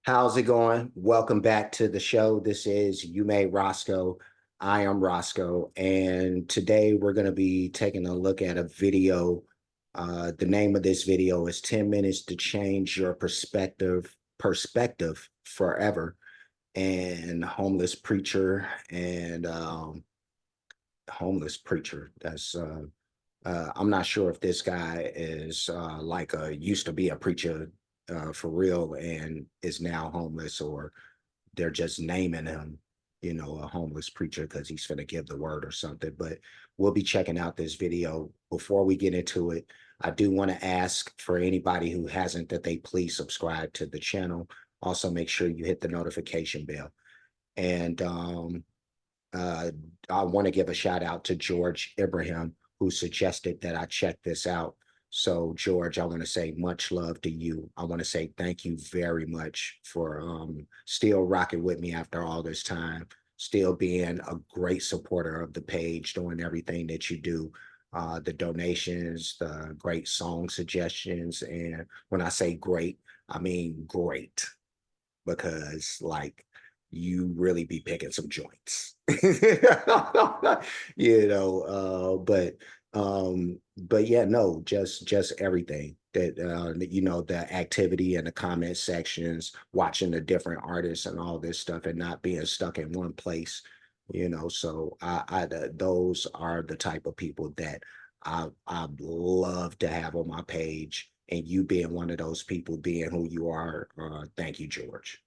How's it going? Welcome back to the show. This is You Made Roscoe. I am Roscoe, and today we're going to be taking a look at a video. The name of this video is 10 Minutes to Change Your Perspective Forever. And homeless preacher. I'm not sure if this guy is used to be a preacher for real and is now homeless, or they're just naming him, a homeless preacher because he's going to give the word or something. But we'll be checking out this video. Before we get into it, I do want to ask for anybody who hasn't that they please subscribe to the channel. Also, make sure you hit the notification bell. And uh, I want to give a shout out to George Ibrahim, who suggested that I check this out. So, George, I want to say much love to you. I want to say thank you very much for still rocking with me after all this time, still being a great supporter of the page, doing everything that you do, the donations, the great song suggestions. And when I say great, I mean great, because you really be picking some joints. you know but yeah, no, just everything that the activity and the comment sections, watching the different artists and all this stuff, and not being stuck in one place. So those are the type of people that I love to have on my page, and you being one of those people, being who you are. Thank you, George.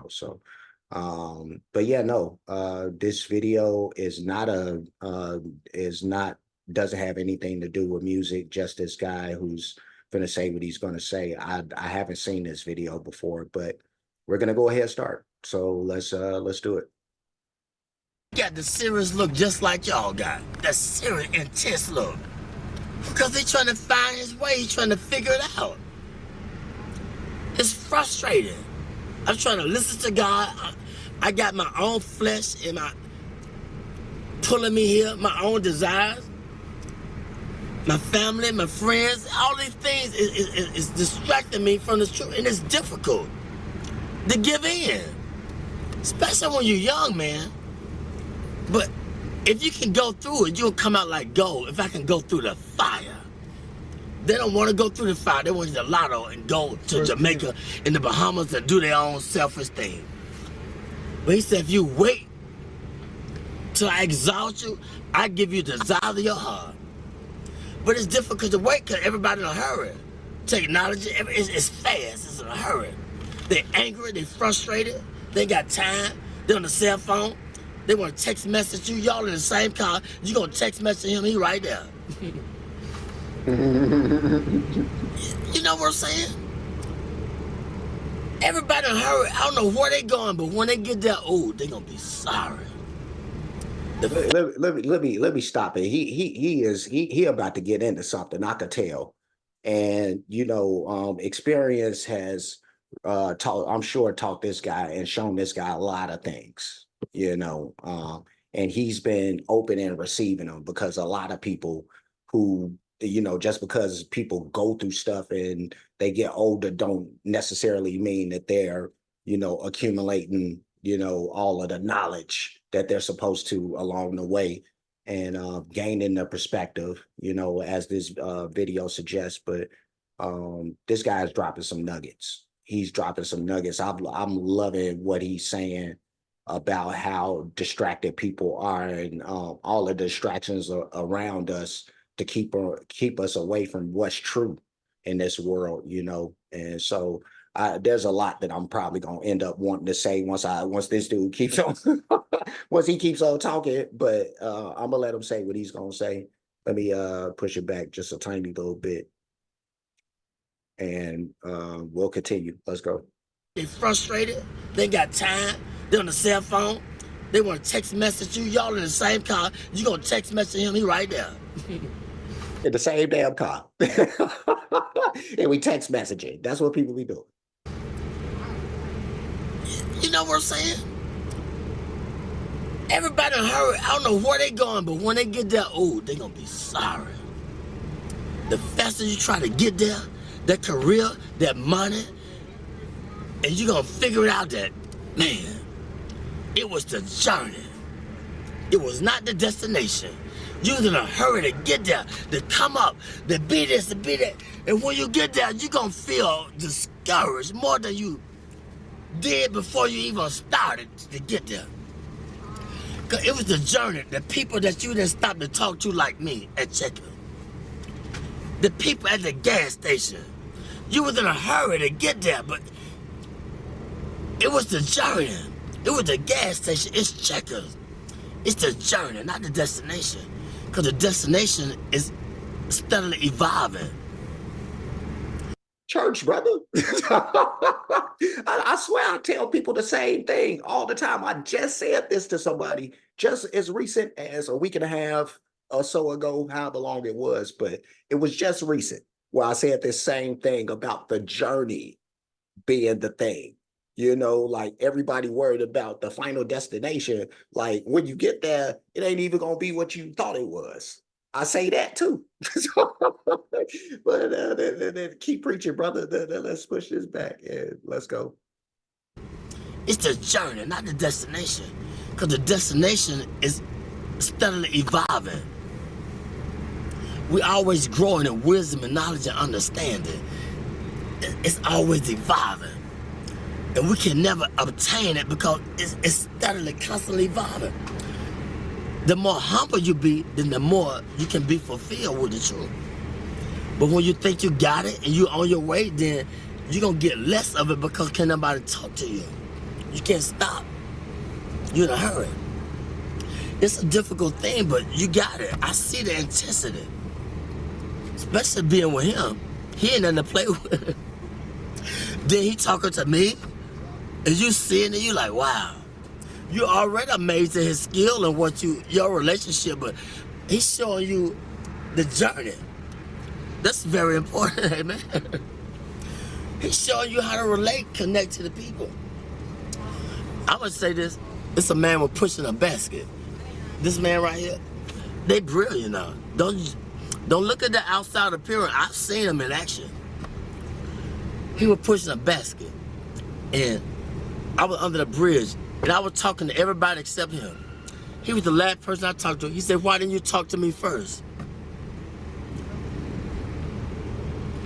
So but yeah, no, this video is not doesn't have anything to do with music. Just this guy who's gonna say what he's gonna say. I haven't seen this video before, but we're gonna go ahead and start. So let's do it. Got the serious look just like y'all got. The serious, intense look. Because he's trying to find his way. He's trying to figure it out. It's frustrating. I'm trying to listen to God. I got my own flesh and my pulling me here, my own desires, my family, my friends, all these things is distracting me from the truth, and it's difficult to give in, especially when you're young, man. But if you can go through it, you'll come out like gold. If I can go through the fire. They don't want to go through the fire. They want to the lotto and go to Jamaica and the Bahamas and do their own selfish thing. But he said, if you wait till I exalt you, I give you the desire of your heart. But it's difficult to wait because everybody in a hurry. Technology, it's fast, it's in a hurry. They're angry, they're frustrated, they got time, they're on the cell phone, they want to text message you, y'all in the same car, you gonna text message him, he right there. You know what I'm saying? Everybody in a hurry. I don't know where they going, but when they get there, oh, they gonna be sorry. Let me stop it. He about to get into something, I could tell. And experience has taught this guy and shown this guy a lot of things, and he's been open and receiving them, because a lot of people who, just because people go through stuff and they get older don't necessarily mean that they're, accumulating, all of the knowledge that they're supposed to along the way, and gaining the perspective, as this video suggests. But this guy is dropping some nuggets. He's dropping some nuggets. I'm loving what he's saying about how distracted people are, and all the distractions around us to keep us away from what's true in this world, And so there's a lot that I'm probably gonna end up wanting to say once this dude keeps on once he keeps on talking. But I'm gonna let him say what he's gonna say. Let me push it back just a tiny little bit, and we'll continue. Let's go. They frustrated, they got time, they're on the cell phone, they want to text message you, y'all in the same car, you gonna text message him, he right there. In the same damn car. And we text messaging. That's what people be doing. You know what I'm saying? Everybody in a hurry. I don't know where they going, but when they get there, oh, they gonna be sorry. The faster you try to get there, that career, that money, And you're going to figure it out that, man, it was the journey. It was not the destination. You was in a hurry to get there, to come up, to be this, to be that. And when you get there, you're going to feel discouraged more than you did before you even started to get there. Because it was the journey, the people that you didn't stop to talk to like me at Checker. The people at the gas station. You was in a hurry to get there, but it was the journey. It was the gas station. It's Checkers. It's the journey, not the destination. Because the destination is steadily evolving. Church, brother. I swear I tell people the same thing all the time. I just said this to somebody just as recent as a week and a half or so ago, however long it was, but it was just recent where I said this same thing about the journey being the thing. You know, like everybody worried about the final destination. Like when you get there, it ain't even gonna be what you thought it was. I say that too. But keep preaching, brother. Let's push this back and let's go. It's the journey, not the destination. Because the destination is steadily evolving. We're always growing in wisdom and knowledge and understanding. It's always evolving. And we can never obtain it because it's steadily, constantly evolving. The more humble you be, then the more you can be fulfilled with the truth. But when you think you got it and you're on your way, then you're going to get less of it because can't nobody talk to you. You can't stop. You're in a hurry. It's a difficult thing, but you got it. I see the intensity. Especially being with him. He ain't nothing to play with. Then he talking to me, and you seeing it, you like, wow. You're already amazed at his skill and your relationship, but he's showing you the journey. That's very important, amen. He's showing you how to relate, connect to the people. I'm gonna say this, it's a man with pushing a basket. This man right here, they brilliant now. Don't look at the outside appearance. I've seen him in action. He was pushing a basket, and I was under the bridge, and I was talking to everybody except him. He was the last person I talked to. He said, why didn't you talk to me first?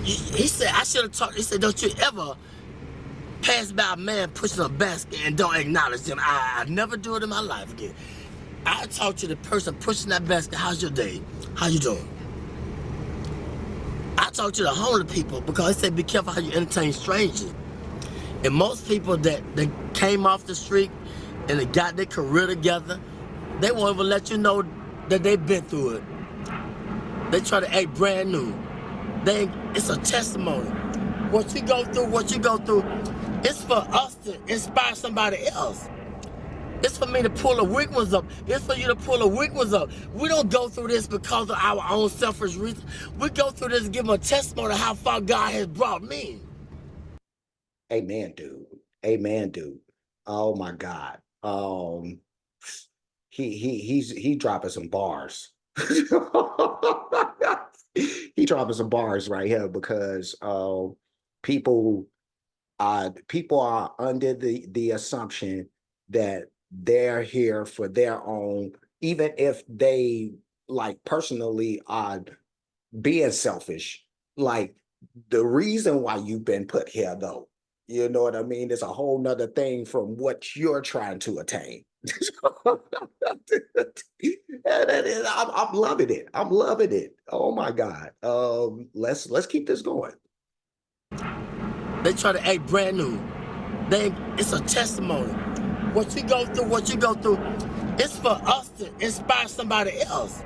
He said, I should have talked. He said, don't you ever pass by a man pushing a basket and don't acknowledge him. I never do it in my life again. I talk to the person pushing that basket, how's your day? How you doing? I talk to the homeless people because they say be careful how you entertain strangers. And most people that came off the street and they got their career together, they won't even let you know that they've been through it. They try to act brand new. It's a testimony. What you go through, it's for us to inspire somebody else. It's for me to pull the weak ones up. It's for you to pull the weak ones up. We don't go through this because of our own selfish reasons. We go through this to give them a testimony of how far God has brought me. Amen, dude. Amen, dude. Oh my God. He dropping some bars. He dropping some bars right here because people are under the assumption that they're here for their own, even if they like personally are being selfish. Like the reason why you've been put here though, you know what I mean? It's a whole nother thing from what you're trying to attain. I'm loving it. I'm loving it. Oh my God. Let's keep this going. They try to act brand new. It's a testimony. What you go through, it's for us to inspire somebody else.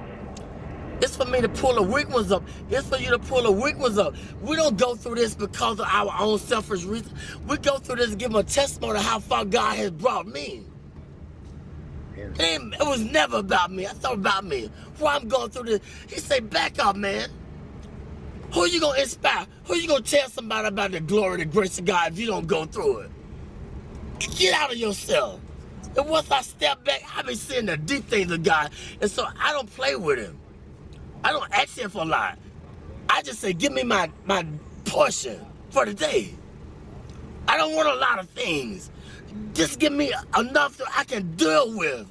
It's for me to pull the weak ones up. It's for you to pull the weak ones up. We don't go through this because of our own selfish reasons. We go through this to give them a testimony of how far God has brought me. It was never about me. I thought about me. Why I'm going through this. He said, back up, man. Who you going to inspire? Who you going to tell somebody about the glory and the grace of God if you don't go through it? Get out of yourself. And once I step back, I be seeing the deep things of God. And so I don't play with him. I don't ask him for a lot. I just say, give me my portion for the day. I I don't want a lot of things. Just give me enough that I can deal with.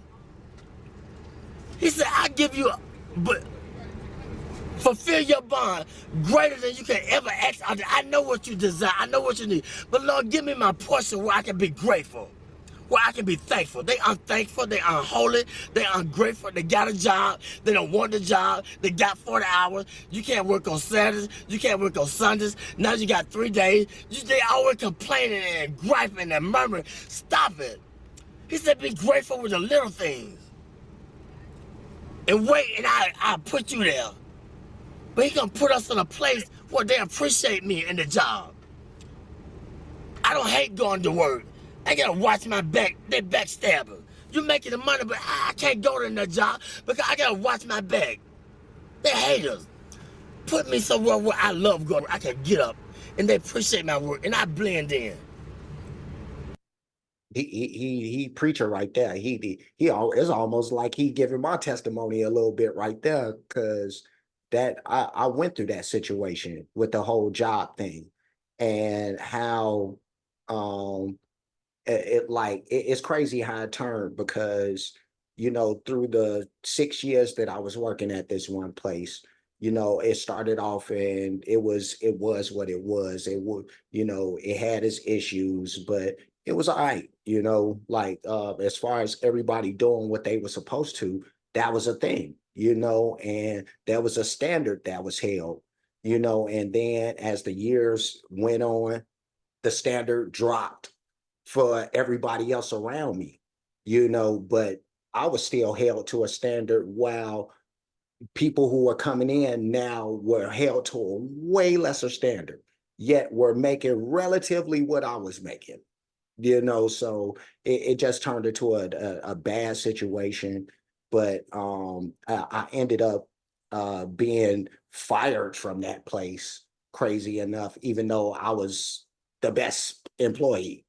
He said, I give you, but fulfill your bond greater than you can ever ask. I know what you desire. I know what you need. But Lord, give me my portion where I can be grateful, where I can be thankful. They unthankful. They unholy. They ungrateful. They got a job. They don't want the job. They got 40 hours. You can't work on Saturdays. You can't work on Sundays. Now you got 3 days. They always complaining and griping and murmuring. Stop it. He said, be grateful with the little things. And wait, and I put you there. But he gonna put us in a place where they appreciate me in the job. I don't hate going to work. I gotta watch my back. They backstabbers. You making the money, but I can't go to that job because I gotta watch my back. They haters. Put me somewhere where I love going. I can get up and they appreciate my work and I blend in. He preacher right there. It's almost like he giving my testimony a little bit right there, because that I went through that situation with the whole job thing, and how it's crazy how it turned, because through the 6 years that I was working at this one place, it started off and it was what it was. It would, it had its issues, but it was all right, as far as everybody doing what they were supposed to, that was a thing, and there was a standard that was held, and then as the years went on, the standard dropped for everybody else around me, but I was still held to a standard, while people who were coming in now were held to a way lesser standard, yet were making relatively what I was making. So it just turned into a bad situation. But I ended up being fired from that place, crazy enough, even though I was the best employee.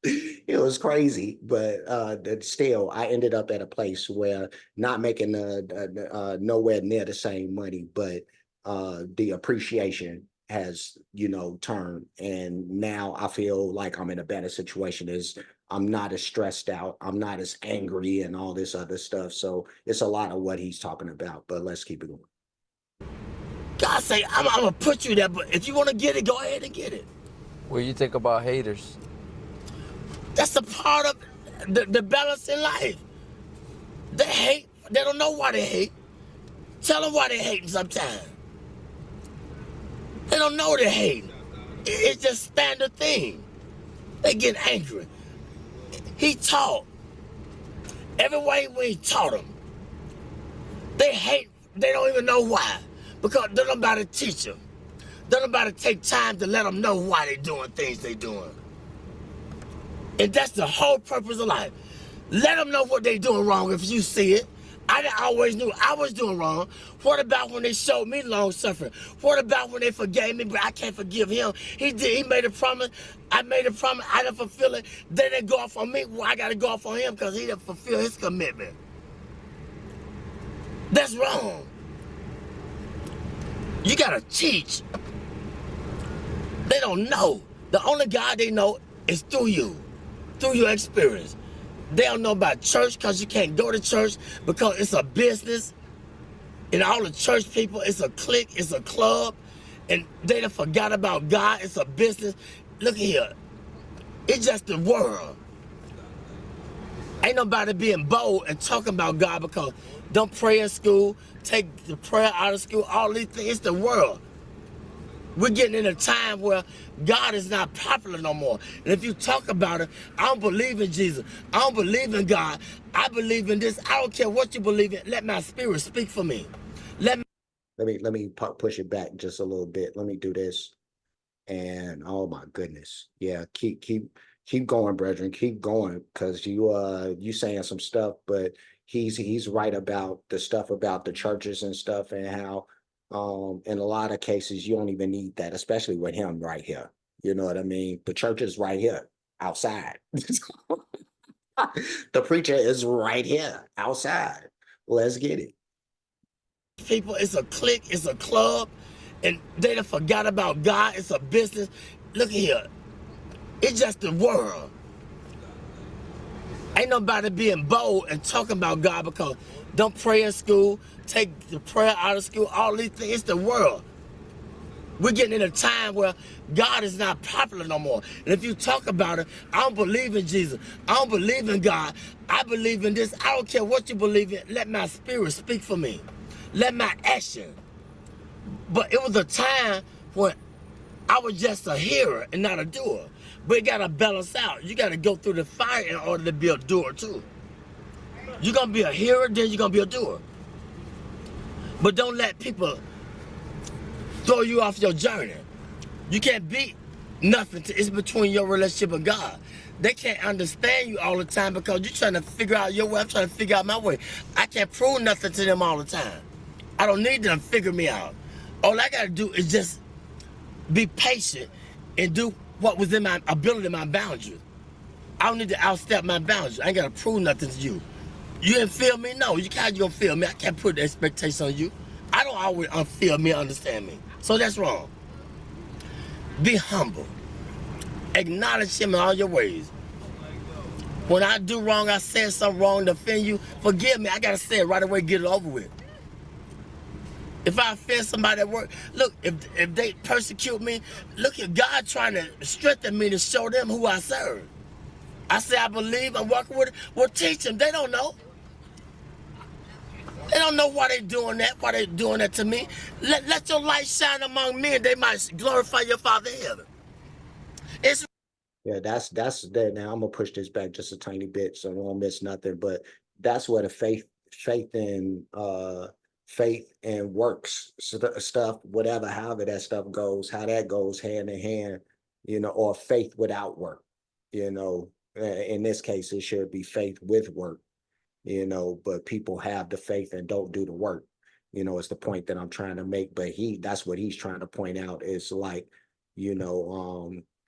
It was crazy, but still, I ended up at a place where not making nowhere near the same money, but the appreciation has turned, and now I feel like I'm in a better situation. Is I'm not as stressed out, I'm not as angry and all this other stuff. So it's a lot of what he's talking about, but let's keep it going. God say, I'm gonna put you there, but if you want to get it, go ahead and get it. What do you think about haters? That's a part of the balance in life. They hate. They don't know why they hate. Tell them why they hating sometimes. They don't know they're hating. It's just standard thing. They get angry. He taught. Every way we taught them. They hate. They don't even know why. Because they don't about to teach them. They don't about to take time to let them know why they're doing things they're doing. And that's the whole purpose of life. Let them know what they're doing wrong if you see it. I always knew I was doing wrong. What about when they showed me long suffering? What about when they forgave me, but I can't forgive him? He made a promise. I made a promise. I didn't fulfill it. They didn't go off on me. Well, I got to go off on him because he didn't fulfill his commitment. That's wrong. You got to teach. They don't know. The only God they know is through you, through your experience. They don't know about church because you can't go to church because it's a business. And all the church people, it's a clique, it's a club. And they done forgot about God, it's a business. Look here, it's just the world. Ain't nobody being bold and talking about God because don't pray in school, take the prayer out of school, all these things, it's the world. We're getting in a time where God is not popular no more. And if you talk about it, I don't believe in Jesus. I don't believe in God. I believe in this. I don't care what you believe in. Let my spirit speak for me. Let me push it back just a little bit. Let me do this. And oh my goodness. Yeah, keep going, brethren. Keep going, because you saying some stuff, but he's right about the stuff about the churches and stuff, and how in a lot of cases, you don't even need that, especially with him right here. You know what I mean? The church is right here, outside. The preacher is right here, outside. Let's get it. people, it's a clique, it's a club, and they done forgot about God. It's a business. look here. It's just the world. Ain't nobody being bold and talking about God because don't pray in school, take the prayer out of school, all these things. It's the world. We're getting in a time where God is not popular no more. And if you talk about it, I don't believe in Jesus. I don't believe in God. I believe in this. I don't care what you believe in. Let my spirit speak for me. Let my action. But it was a time when I was just a hearer and not a doer. But it got to balance out. You got to go through the fire in order to be a doer too. You're going to be a hearer, then you're going to be a doer. But don't let people throw you off your journey. You can't beat nothing. It's between your relationship with God. They can't understand you all the time because you're trying to figure out your way. I'm trying to figure out my way. I can't prove nothing to them all the time. I don't need them to figure me out. All I got to do is just be patient and do what was in my ability, my boundaries. I don't need to outstep my boundaries. I ain't got to prove nothing to you. You didn't feel me? No, you can't gonna feel me. I can't put the expectation on you. I don't always feel me, understand me. So that's wrong. Be humble. Acknowledge him in all your ways. When I do wrong, I said something wrong to offend you, forgive me. I gotta say it right away, get it over with. If I offend somebody at work, look, if they persecute me, look at God trying to strengthen me to show them who I serve. I say I believe, I'm working with it. Well, teach them. They don't know. They don't know why they doing that to me. Let your light shine among men. They might glorify your Father in heaven. It's Yeah, that's that. Now I'm gonna push this back just a tiny bit so I won't miss nothing. But that's where the faith and works stuff, whatever, however that stuff goes, how that goes hand in hand, or faith without work. In this case, it should be faith with work. But people have the faith and don't do the work. It's the point that I'm trying to make. But that's what he's trying to point out is like,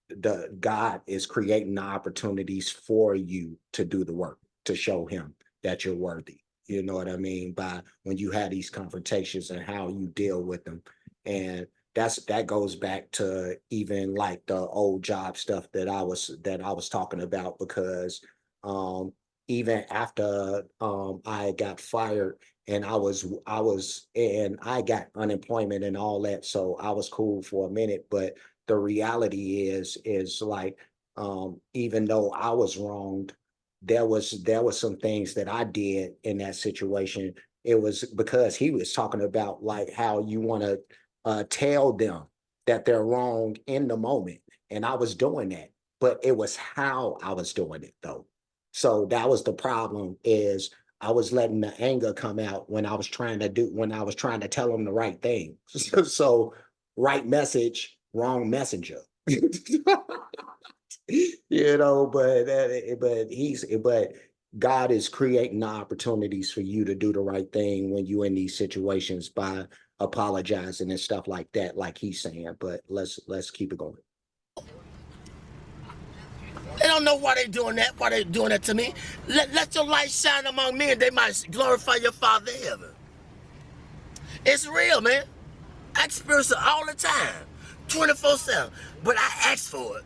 the God is creating the opportunities for you to do the work, to show him that you're worthy. You know what I mean? By when you have these confrontations and how you deal with them. And that goes back to even like the old job stuff that I was talking about, because even after I got fired and I got unemployment and all that, so I was cool for a minute. But the reality is like, even though I was wronged, there was some things that I did in that situation. It was because he was talking about like how you want to tell them that they're wrong in the moment, and I was doing that, but it was how I was doing it though. So that was the problem, is I was letting the anger come out when I was trying to tell them the right thing. So right message, wrong messenger. But God is creating the opportunities for you to do the right thing when you're in these situations by apologizing and stuff like that, like he's saying. But let's keep it going. They don't know why they doing that to me. Let your light shine among men. They might glorify your Father in heaven. It's real, man. I experience it all the time, 24/7. But I asked for it.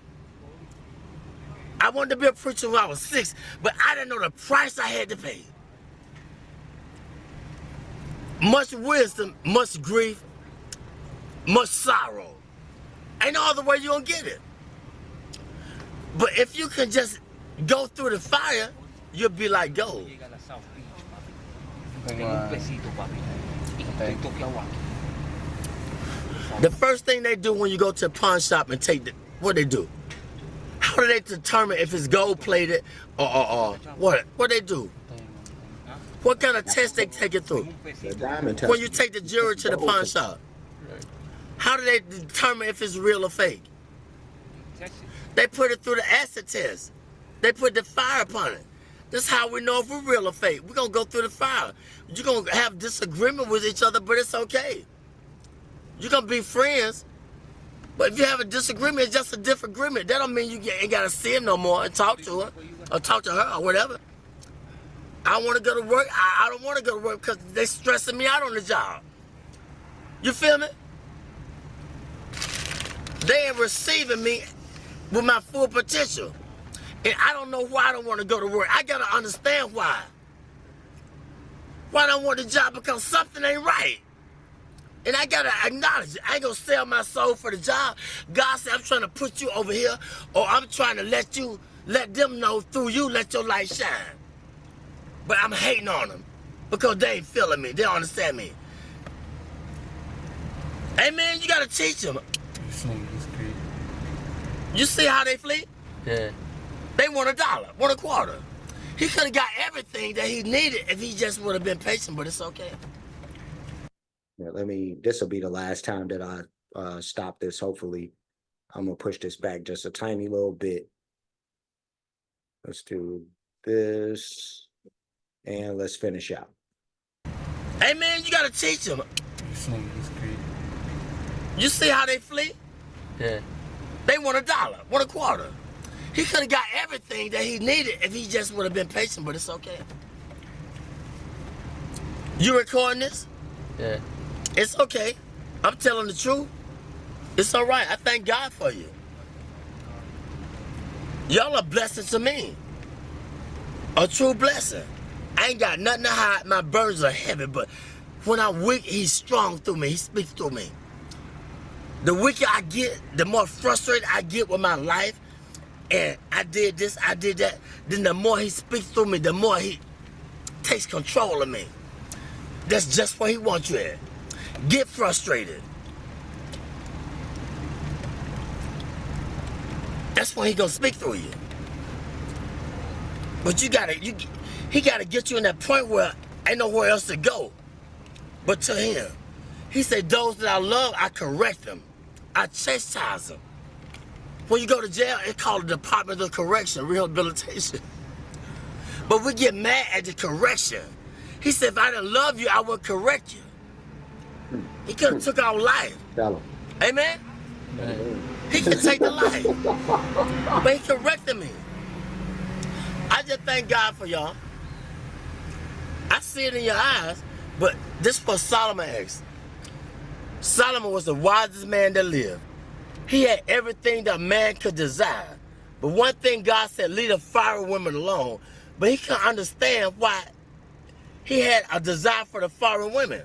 I wanted to be a preacher when I was 6, but I didn't know the price I had to pay. Much wisdom, much grief, much sorrow. Ain't no other way you gonna get it. But if you can just go through the fire, you'll be like gold. The first thing they do when you go to a pawn shop and what they do? How do they determine if it's gold plated or what? What they do? What kind of test they take it through? The diamond test. When you take the jewelry to the pawn shop, how do they determine if it's real or fake? They put it through the acid test. They put the fire upon it. That's how we know if we're real or fake. We're going to go through the fire. You're going to have disagreement with each other, but it's okay. You're going to be friends. But if you have a disagreement, it's just a different agreement. That don't mean you ain't got to see him no more and talk to her or talk to her or whatever. I want to go to work. I don't want to go to work because they stressing me out on the job. You feel me? They ain't receiving me with my full potential. And I don't know why I don't want to go to work. I got to understand why. Why I don't want the job? Because something ain't right. And I got to acknowledge it. I ain't going to sell my soul for the job. God said, I'm trying to put you over here, or I'm trying to let them know through you, let your light shine. But I'm hating on them because they ain't feeling me. They don't understand me. Hey, man, you got to teach them. You see how they flee? Yeah. They want $1, want a quarter. He could have got everything that he needed if he just would have been patient, but it's okay. Yeah, this will be the last time that I stop this. Hopefully, I'm gonna push this back just a tiny little bit. Let's do this, and let's finish out. Hey, man, you got to teach them. You see how they flee? Yeah. They want $1, want a quarter. He could have got everything that he needed if he just would have been patient, but it's okay. You recording this? Yeah. It's okay. I'm telling the truth. It's all right. I thank God for you. Y'all are blessings to me. A true blessing. I ain't got nothing to hide. My burdens are heavy, but when I'm weak, he's strong through me. He speaks through me. The weaker I get, the more frustrated I get with my life, and I did this, I did that, then the more he speaks through me, the more he takes control of me. That's just where he wants you at. Get frustrated. That's when he gonna speak through you. But he gotta get you in that point where ain't nowhere else to go but to him. He said, those that I love, I correct them. I chastise them. When you go to jail, it's called the Department of Correction, Rehabilitation. But we get mad at the correction. He said, if I didn't love you, I would correct you. He could have took our life. Amen? He could take the life. But he corrected me. I just thank God for y'all. I see it in your eyes, but this was Solomon X. Solomon was the wisest man that lived. He had everything that man could desire. But one thing God said, leave the foreign women alone. But he couldn't understand why he had a desire for the foreign women.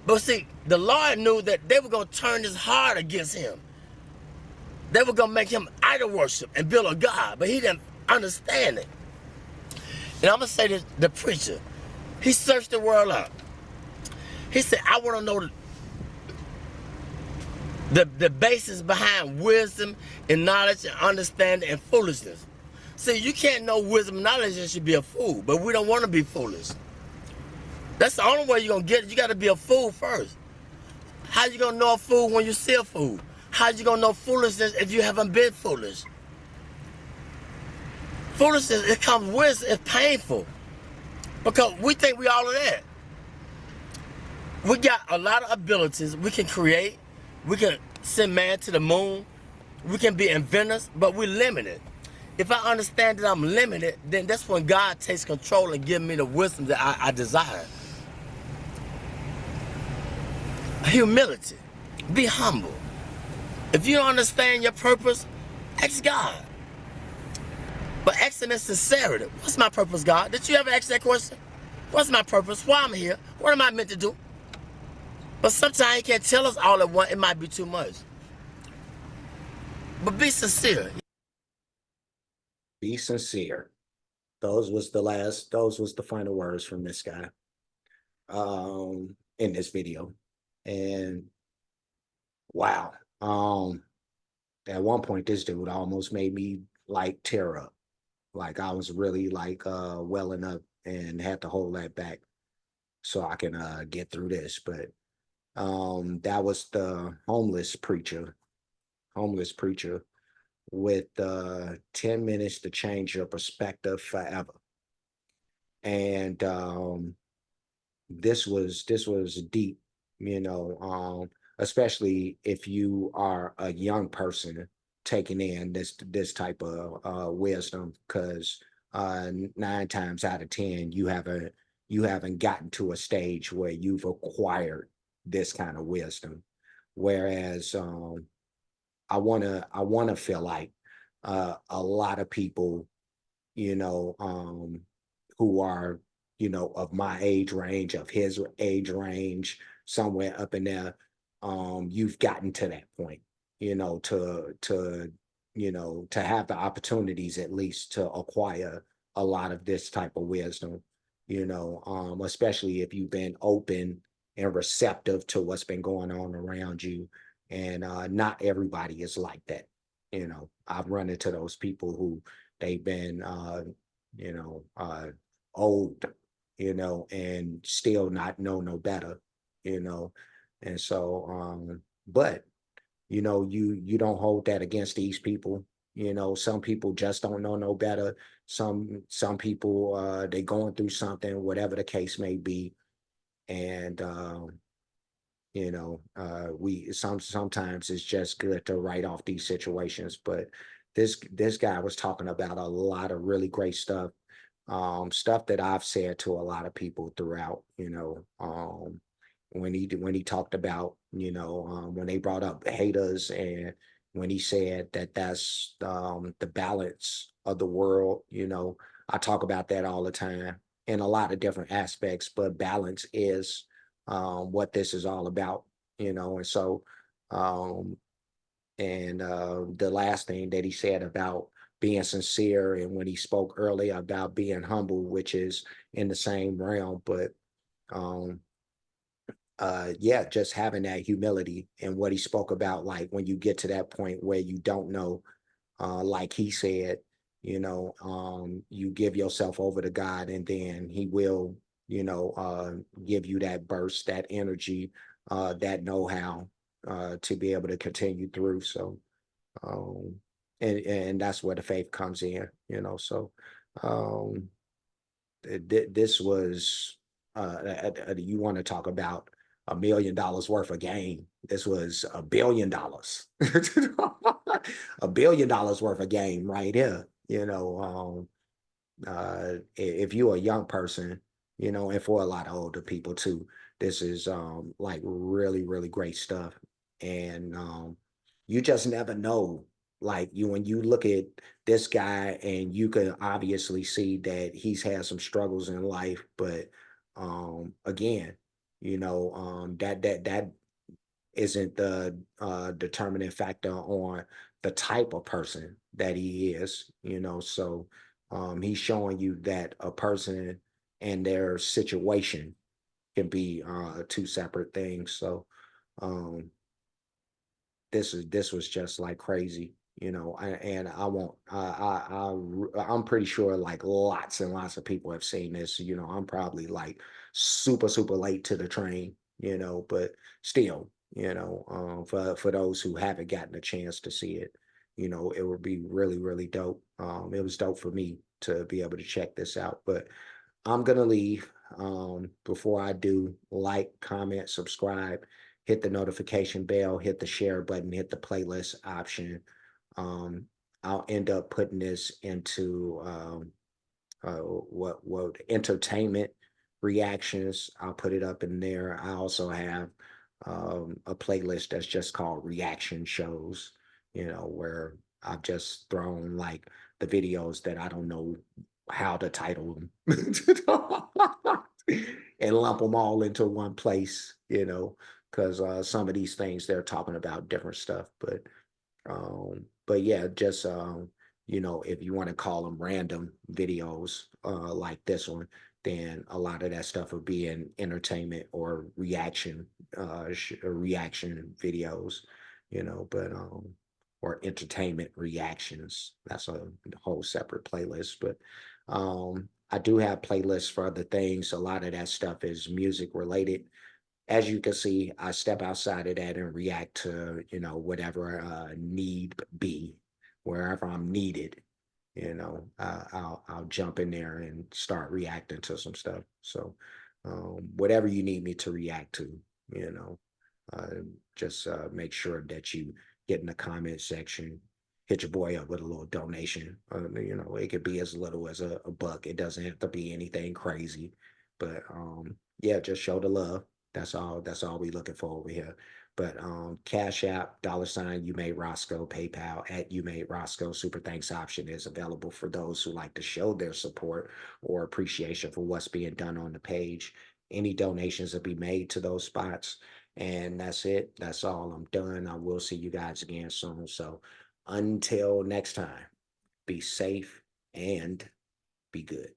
But see, the Lord knew that they were going to turn his heart against him. They were going to make him idol worship and build a God. But he didn't understand it. And I'm going to say this, the preacher, he searched the world out. He said, I want to know the basis behind wisdom and knowledge and understanding and foolishness. See, you can't know wisdom and knowledge and should be a fool, but we don't want to be foolish. That's the only way you're going to get it. You got to be a fool first. How you going to know a fool when you see a fool? How you going to know foolishness if you haven't been foolish? Foolishness, it comes with, it's painful. Because we think we all of that. We got a lot of abilities. We can create. We can send man to the moon. We can be inventors, but we're limited. If I understand that I'm limited, then that's when God takes control and gives me the wisdom that I desire. Humility. Be humble. If you don't understand your purpose, ask God. But ask him in sincerity. What's my purpose, God? Did you ever ask that question? What's my purpose? Why I'm here? What am I meant to do? But sometimes he can't tell us all at once. It might be too much. But be sincere. Be sincere. Those was the final words from this guy in this video. And wow. At one point this dude almost made me like tear up. Like I was really like welling up and had to hold that back so I can get through this. But that was the homeless preacher with 10 minutes to change your perspective forever. And this was deep, you know, especially if you are a young person taking in this type of wisdom, because 9 times out of 10 you haven't gotten to a stage where you've acquired this kind of wisdom. Whereas I wanna feel like a lot of people, who are, of my age range, of his age range, somewhere up in there, you've gotten to that point, to have the opportunities at least to acquire a lot of this type of wisdom, especially if you've been open and receptive to what's been going on around you. And not everybody is like that. I've run into those people who they've been you know, uh old, and still not know no better, you know. And so but you don't hold that against these people. Some people just don't know no better. Some people they going through something, whatever the case may be. And we sometimes it's just good to write off these situations. But this guy was talking about a lot of really great stuff, stuff that I've said to a lot of people throughout, when he talked about, when they brought up haters, and when he said that that's the balance of the world. I talk about that all the time in a lot of different aspects, but balance is what this is all about, and so um, and the last thing that he said about being sincere, and when he spoke earlier about being humble, which is in the same realm, but um, yeah, just having that humility, and what he spoke about, like when you get to that point where you don't know, like he said, you give yourself over to God, and then he will, give you that burst, that energy, that know-how, to be able to continue through. So, um, and that's where the faith comes in, so, um, this was, you want to talk about $1 million worth of game. This was $1 billion, $1 billion worth of game right here. If you're a young person, and for a lot of older people too, this is like really, really great stuff. And you just never know. Like when you look at this guy, and you can obviously see that he's had some struggles in life, but again, that isn't the determining factor on the type of person that he is, so he's showing you that a person and their situation can be two separate things. So um this was just like crazy, and I won't I'm pretty sure like lots and lots of people have seen this. I'm probably like super, super late to the train, but still, for those who haven't gotten a chance to see it, it would be really, really dope. It was dope for me to be able to check this out. But I'm gonna leave. Before I do, like, comment, subscribe, hit the notification bell, hit the share button, hit the playlist option. Um, I'll end up putting this into what entertainment reactions. I'll put it up in there. I also have a playlist that's just called reaction shows, where I've just thrown like the videos that I don't know how to title them, and lump them all into one place, because some of these things they're talking about different stuff. But yeah, just if you want to call them random videos, like this one, then a lot of that stuff would be in entertainment or reaction videos, but or entertainment reactions. That's a whole separate playlist. But I do have playlists for other things. A lot of that stuff is music related. As you can see, I step outside of that and react to, whatever need be, wherever I'm needed. I'll jump in there and start reacting to some stuff. So, whatever you need me to react to, you know, uh, just make sure that you get in the comment section. Hit your boy up with a little donation. It could be as little as a buck. It doesn't have to be anything crazy, but yeah, just show the love. That's all we looking for over here. But Cash App, $ you made Roscoe, PayPal at you made Roscoe. Super thanks option is available for those who like to show their support or appreciation for what's being done on the page. Any donations will be made to those spots. And that's it. That's all. I'm done. I will see you guys again soon. So until next time, be safe and be good.